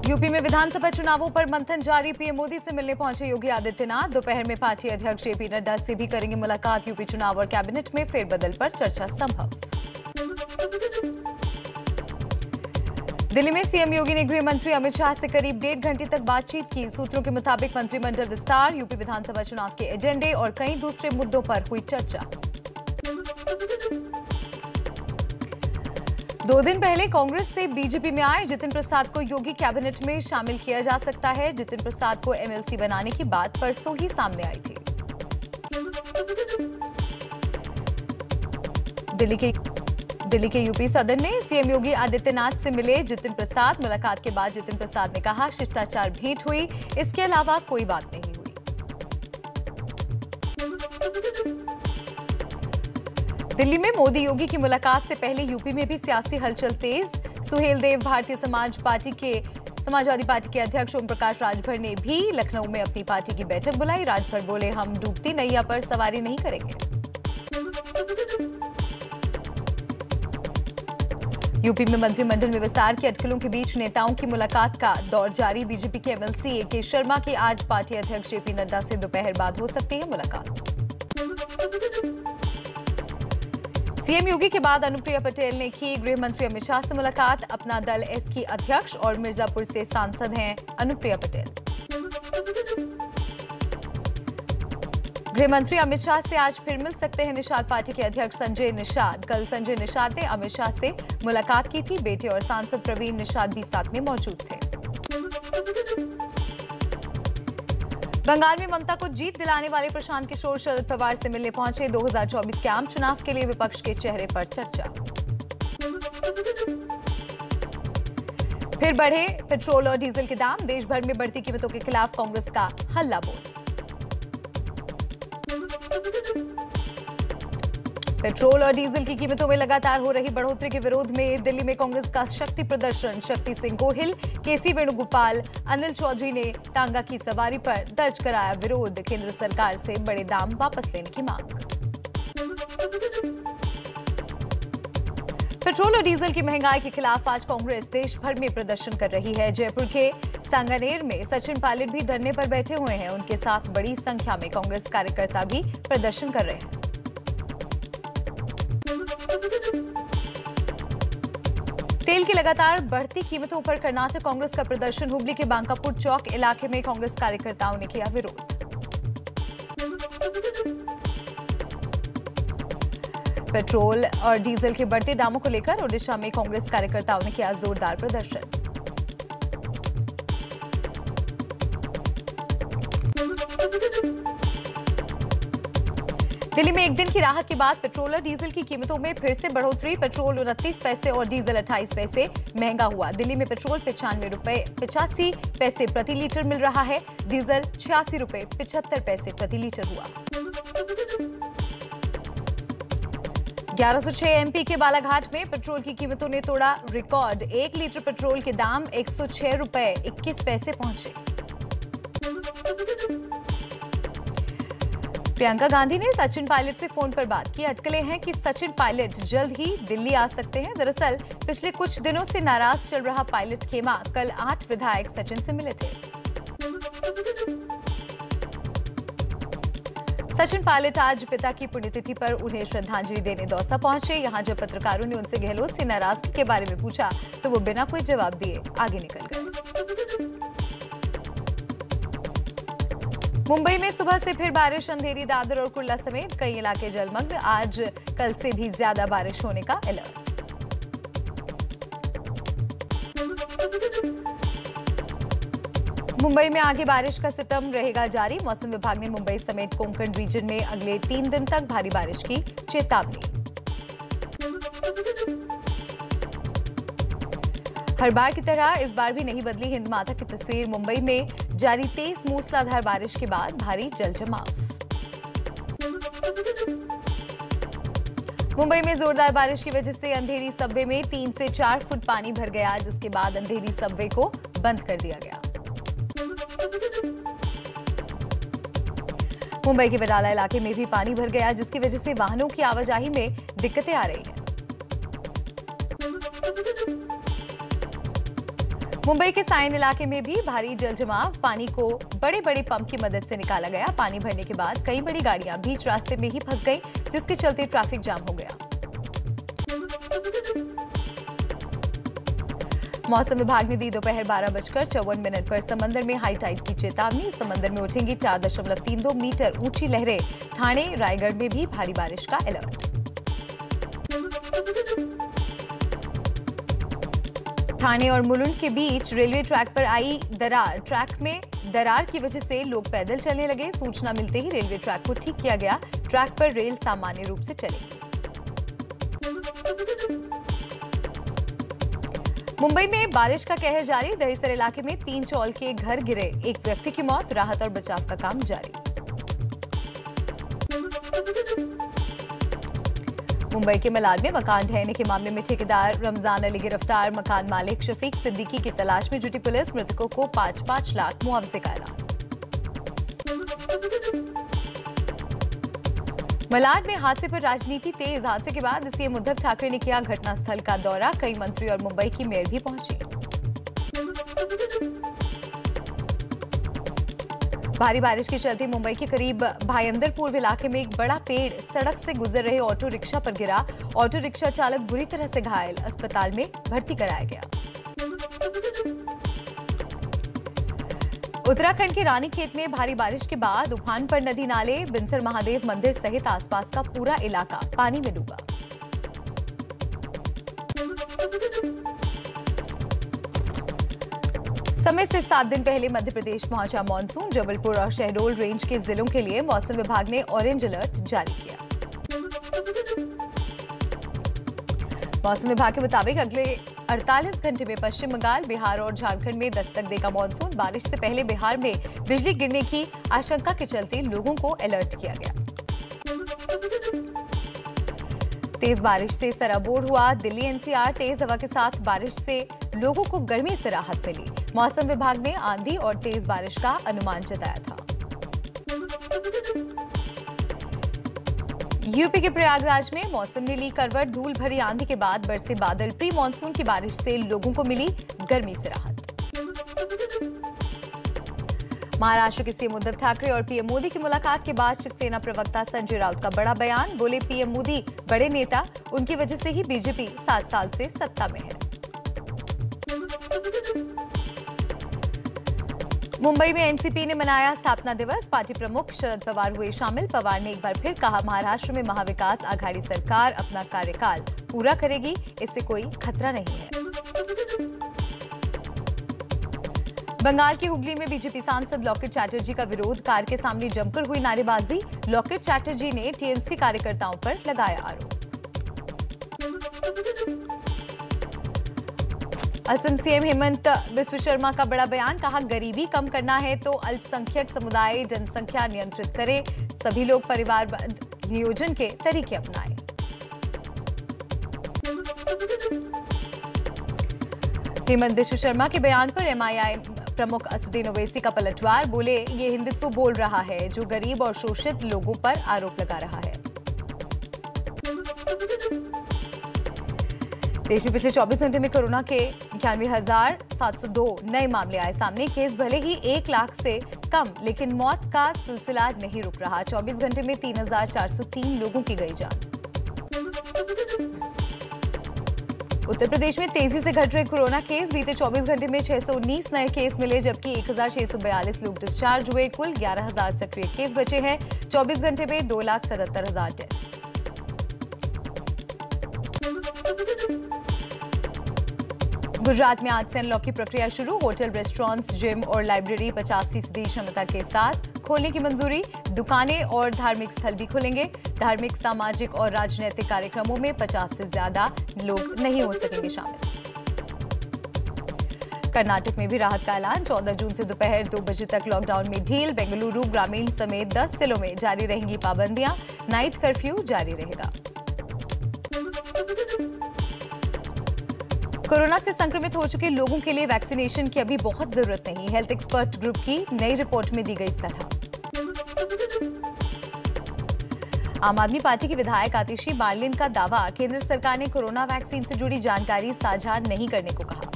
UP में विधानसभा चुनावों पर मंथन जारी। पीएम मोदी से मिलने पहुंचे योगी आदित्यनाथ। दोपहर में पार्टी अध्यक्ष जेपी नड्डा से भी करेंगे मुलाकात। यूपी चुनाव और कैबिनेट में फेरबदल पर चर्चा संभव। दिल्ली में सीएम योगी ने गृह मंत्री अमित शाह से करीब 1.5 घंटे तक बातचीत की। सूत्रों के मुताबिक मंत्रिमंडल विस्तार, यूपी विधानसभा चुनाव के एजेंडे और कई दूसरे मुद्दों पर हुई चर्चा। 2 दिन पहले कांग्रेस से बीजेपी में आए जितिन प्रसाद को योगी कैबिनेट में शामिल किया जा सकता है। जितिन प्रसाद को एमएलसी बनाने की बात परसों ही सामने आई थी। दिल्ली के यूपी सदन में सीएम योगी आदित्यनाथ से मिले जितिन प्रसाद। मुलाकात के बाद जितिन प्रसाद ने कहा, शिष्टाचार भेंट हुई, इसके अलावा कोई बात नहीं हुई। दिल्ली में मोदी योगी की मुलाकात से पहले यूपी में भी सियासी हलचल तेज। सुहेल देव भारतीय समाजवादी पार्टी के अध्यक्ष ओम प्रकाश राजभर ने भी लखनऊ में अपनी पार्टी की बैठक बुलाई। राजभर बोले, हम डूबती नैया पर सवारी नहीं करेंगे। यूपी में मंत्रिमंडल में विस्तार की अटकलों के बीच नेताओं की मुलाकात का दौर जारी। बीजेपी के एमएलसी ए.के. शर्मा की आज पार्टी अध्यक्ष जेपी नड्डा से दोपहर बाद हो सकती है मुलाकात। सीएम योगी के बाद अनुप्रिया पटेल ने की गृह मंत्री अमित शाह से मुलाकात। अपना दल एस की अध्यक्ष और मिर्जापुर से सांसद हैं अनुप्रिया पटेल। गृह मंत्री अमित शाह से आज फिर मिल सकते हैं निषाद पार्टी के अध्यक्ष संजय निषाद। कल संजय निषाद ने अमित शाह से मुलाकात की थी। बेटे और सांसद प्रवीण निषाद भी साथ में मौजूद थे। बंगाल में ममता को जीत दिलाने वाले प्रशांत किशोर शरद पवार से मिलने पहुंचे। 2024 के आम चुनाव के लिए विपक्ष के चेहरे पर चर्चा। फिर बढ़े पेट्रोल और डीजल के दाम। देश भर में बढ़ती कीमतों के खिलाफ कांग्रेस का हल्ला बोल। पेट्रोल और डीजल की कीमतों में लगातार हो रही बढ़ोतरी के विरोध में दिल्ली में कांग्रेस का शक्ति प्रदर्शन। शक्ति सिंह गोहिल, केसी वेणुगोपाल, अनिल चौधरी ने टांगा की सवारी पर दर्ज कराया विरोध। केंद्र सरकार से बड़े दाम वापस लेने की मांग। पेट्रोल और डीजल की महंगाई के खिलाफ आज कांग्रेस देश भर में प्रदर्शन कर रही है। जयपुर के सांगानेर में सचिन पायलट भी धरने पर बैठे हुए हैं। उनके साथ बड़ी संख्या में कांग्रेस कार्यकर्ता भी प्रदर्शन कर रहे हैं। तेल की लगातार बढ़ती कीमतों पर कर्नाटक कांग्रेस का प्रदर्शन। हुबली के बांकापुर चौक इलाके में कांग्रेस कार्यकर्ताओं ने किया विरोध। पेट्रोल और डीजल के बढ़ते दामों को लेकर ओडिशा में कांग्रेस कार्यकर्ताओं ने किया जोरदार प्रदर्शन। दिल्ली में एक दिन की राहत के बाद पेट्रोल और डीजल की कीमतों में फिर से बढ़ोतरी। पेट्रोल 29 पैसे और डीजल 28 पैसे महंगा हुआ। दिल्ली में पेट्रोल 95 रुपए 85 पैसे प्रति लीटर मिल रहा है। डीजल 86 रुपए 75 पैसे प्रति लीटर हुआ। 1106 एमपी के बालाघाट में पेट्रोल की कीमतों ने तोड़ा रिकॉर्ड। 1 लीटर पेट्रोल के दाम 106 रुपए 21 पैसे पहुंचे। प्रियंका गांधी ने सचिन पायलट से फोन पर बात की। अटकलें हैं कि सचिन पायलट जल्द ही दिल्ली आ सकते हैं। दरअसल पिछले कुछ दिनों से नाराज चल रहा पायलट खेमा कल 8 विधायक सचिन से मिले थे। सचिन पायलट आज पिता की पुण्यतिथि पर उन्हें श्रद्धांजलि देने दौसा पहुंचे। यहां जब पत्रकारों ने उनसे गहलोत से नाराजगी के बारे में पूछा तो वो बिना कोई जवाब दिए आगे निकल गए। मुंबई में सुबह से फिर बारिश। अंधेरी, दादर और कुर्ला समेत कई इलाके जलमग्न। आज कल से भी ज्यादा बारिश होने का अलर्ट। मुंबई में आगे बारिश का सितम रहेगा जारी। मौसम विभाग ने मुंबई समेत कोंकण रीजन में अगले 3 दिन तक भारी बारिश की चेतावनी। हर बार की तरह इस बार भी नहीं बदली हिंद माता की तस्वीर। मुंबई में जारी तेज मूसलाधार बारिश के बाद भारी जलजमाव। मुंबई में जोरदार बारिश की वजह से अंधेरी सबवे में 3 से 4 फुट पानी भर गया, जिसके बाद अंधेरी सबवे को बंद कर दिया गया। मुंबई के बटाला इलाके में भी पानी भर गया, जिसकी वजह से वाहनों की आवाजाही में दिक्कतें आ रही हैं। मुंबई के सायन इलाके में भी भारी जलजमाव, पानी को बड़े बड़े पंप की मदद से निकाला गया। पानी भरने के बाद कई बड़ी गाड़ियां बीच रास्ते में ही फंस गईं, जिसके चलते ट्रैफिक जाम हो गया। मौसम विभाग ने दी दोपहर 12:54 पर समंदर में हाई टाइड की चेतावनी। समंदर में उठेंगी 4.32 मीटर ऊंची लहरें। ठाणे, रायगढ़ में भी भारी बारिश का अलर्ट। ठाणे और मुलुंड के बीच रेलवे ट्रैक पर आई दरार। ट्रैक में दरार की वजह से लोग पैदल चलने लगे। सूचना मिलते ही रेलवे ट्रैक को ठीक किया गया। ट्रैक पर रेल सामान्य रूप से चलेगी। मुंबई में बारिश का कहर जारी। दहिसर इलाके में 3 चौल के घर गिरे, एक व्यक्ति की मौत। राहत और बचाव का काम जारी। मुंबई के मलाड में मकान ढहने के मामले में ठेकेदार रमजान अली गिरफ्तार। मकान मालिक शफीक सिद्दीकी की तलाश में जुटी पुलिस। मृतकों को 5-5 लाख मुआवजे का ऐलान। मलाड में हादसे पर राजनीति तेज। हादसे के बाद सीएम उद्धव ठाकरे ने किया घटनास्थल का दौरा। कई मंत्री और मुंबई की मेयर भी पहुंची। भारी बारिश के चलते मुंबई के करीब भायंदर पूर्व इलाके में एक बड़ा पेड़ सड़क से गुजर रहे ऑटो रिक्शा पर गिरा। ऑटो रिक्शा चालक बुरी तरह से घायल, अस्पताल में भर्ती कराया गया। उत्तराखंड के रानीखेत में भारी बारिश के बाद उफान पर नदी नाले, बिनसर महादेव मंदिर सहित आसपास का पूरा इलाका पानी में डूबा। समय से 7 दिन पहले मध्य प्रदेश पहुंचा मानसून। जबलपुर और शहडोल रेंज के जिलों के लिए मौसम विभाग ने ऑरेंज अलर्ट जारी किया। मौसम विभाग के मुताबिक अगले 48 घंटे में पश्चिम बंगाल, बिहार और झारखंड में दस्तक देगा मानसून। बारिश से पहले बिहार में बिजली गिरने की आशंका के चलते लोगों को अलर्ट किया गया। तेज बारिश से सराबोर हुआ दिल्ली एनसीआर। तेज हवा के साथ बारिश से लोगों को गर्मी से राहत मिली। मौसम विभाग ने आंधी और तेज बारिश का अनुमान जताया था। यूपी के प्रयागराज में मौसम ने ली करवट। धूल भरी आंधी के बाद बरसे बादल। प्री मानसून की बारिश से लोगों को मिली गर्मी से राहत। महाराष्ट्र के सीएम उद्धव ठाकरे और पीएम मोदी की मुलाकात के बाद शिवसेना प्रवक्ता संजय राउत का बड़ा बयान। बोले, पीएम मोदी बड़े नेता, उनकी वजह से ही बीजेपी 7 साल से सत्ता में है। मुंबई में एनसीपी ने मनाया स्थापना दिवस। पार्टी प्रमुख शरद पवार हुए शामिल। पवार ने एक बार फिर कहा, महाराष्ट्र में महाविकास आघाड़ी सरकार अपना कार्यकाल पूरा करेगी, इससे कोई खतरा नहीं है। बंगाल की हुगली में बीजेपी सांसद लॉकेट चैटर्जी का विरोध। कार के सामने जमकर हुई नारेबाजी। लॉकेट चैटर्जी ने टीएमसी कार्यकर्ताओं पर लगाया आरोप। असम सीएम हेमंत बिस्व शर्मा का बड़ा बयान। कहा, गरीबी कम करना है तो अल्पसंख्यक समुदाय जनसंख्या नियंत्रित करे। सभी लोग परिवारवाद नियोजन के तरीके अपनाएं। हेमंत बिस्व शर्मा के बयान पर एमआईआई प्रमुख असदुद्दीन ओवैसी का पलटवार। बोले, ये हिंदुत्व बोल रहा है जो गरीब और शोषित लोगों पर आरोप लगा रहा है। देश में पिछले 24 घंटे में कोरोना के 91,702 नए मामले आए सामने। केस भले ही 1 लाख से कम, लेकिन मौत का सिलसिला नहीं रुक रहा। 24 घंटे में 3,403 लोगों की गई जान। उत्तर प्रदेश में तेजी से घट रहे कोरोना केस। बीते 24 घंटे में 619 नए केस मिले, जबकि 1,642 लोग डिस्चार्ज हुए। कुल 11,000 सक्रिय केस बचे हैं। 24 घंटे में 2,77,000 टेस्ट। गुजरात में आज से अनलॉक की प्रक्रिया शुरू। होटल, रेस्टोरेंट्स, जिम और लाइब्रेरी 50% क्षमता के साथ खोलने की मंजूरी। दुकानें और धार्मिक स्थल भी खुलेंगे। धार्मिक, सामाजिक और राजनीतिक कार्यक्रमों में 50 से ज्यादा लोग नहीं हो सकेंगे शामिल। कर्नाटक में भी राहत का ऐलान। 14 जून से दोपहर 2 बजे तक लॉकडाउन में ढील। बेंगलुरु ग्रामीण समेत 10 जिलों में जारी रहेंगी पाबंदियां। नाइट कर्फ्यू जारी रहेगा। कोरोना से संक्रमित हो चुके लोगों के लिए वैक्सीनेशन की अभी बहुत जरूरत नहीं। हेल्थ एक्सपर्ट ग्रुप की नई रिपोर्ट में दी गई सलाह। आम आदमी पार्टी की विधायक आतिशी मार्लिन का दावा, केंद्र सरकार ने कोरोना वैक्सीन से जुड़ी जानकारी साझा नहीं करने को कहा।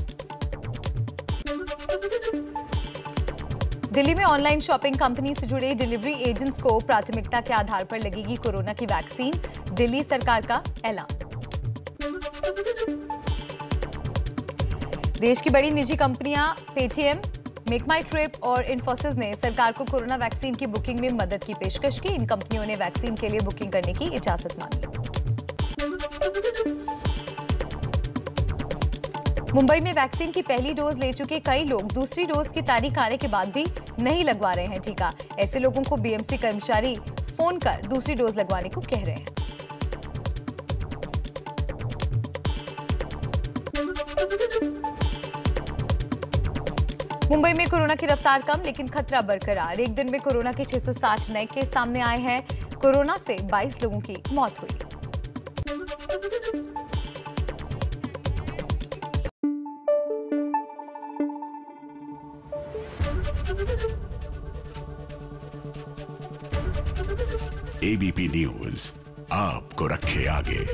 दिल्ली में ऑनलाइन शॉपिंग कंपनी से जुड़े डिलीवरी एजेंट्स को प्राथमिकता के आधार पर लगेगी कोरोना की वैक्सीन, दिल्ली सरकार का ऐलान। देश की बड़ी निजी कंपनियां पेटीएम, मेक माई ट्रिप और इन्फोसिस ने सरकार को कोरोना वैक्सीन की बुकिंग में मदद की पेशकश की। इन कंपनियों ने वैक्सीन के लिए बुकिंग करने की इजाजत मांगी। मुंबई में वैक्सीन की पहली डोज ले चुके कई लोग दूसरी डोज की तारीख आने के बाद भी नहीं लगवा रहे हैं टीका। ऐसे लोगों को बीएमसी कर्मचारी फोन कर दूसरी डोज लगवाने को कह रहे हैं। मुंबई में कोरोना की रफ्तार कम, लेकिन खतरा बरकरार। एक दिन में कोरोना के 660 नए केस सामने आए हैं। कोरोना से 22 लोगों की मौत हुई। एबीपी न्यूज आपको रखे आगे।